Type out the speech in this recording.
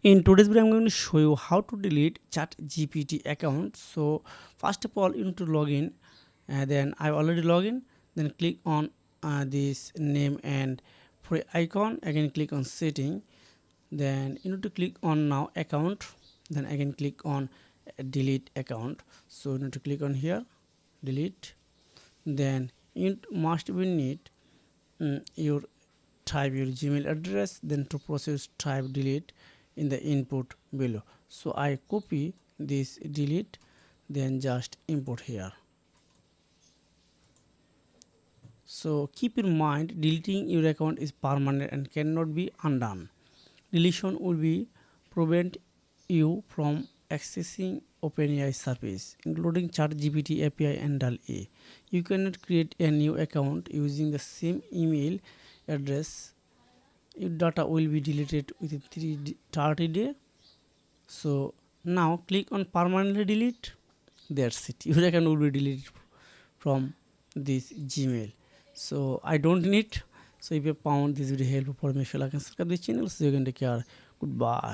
In today's video, I'm going to show you how to delete ChatGPT account. So first of all, you need to log in. Then I've already logged in. Then click on this name and free icon. Again, click on setting. Then you need to click on now account. Then again click on delete account. So you need to click on here, delete. Then you must be need your type your Gmail address, then to process type delete in the input below. So I copy this delete, then just import here. So keep in mind, deleting your account is permanent and cannot be undone. Deletion will be prevent you from accessing OpenAI service, including ChatGPT API and DAL-E. You cannot create a new account using the same email address. Your data will be deleted within 30 days. So now click on permanently delete. That's it. Your account will be deleted from this Gmail. So I don't need. So if you found this video helpful, make sure like and subscribe this channel. So you can take care. Goodbye.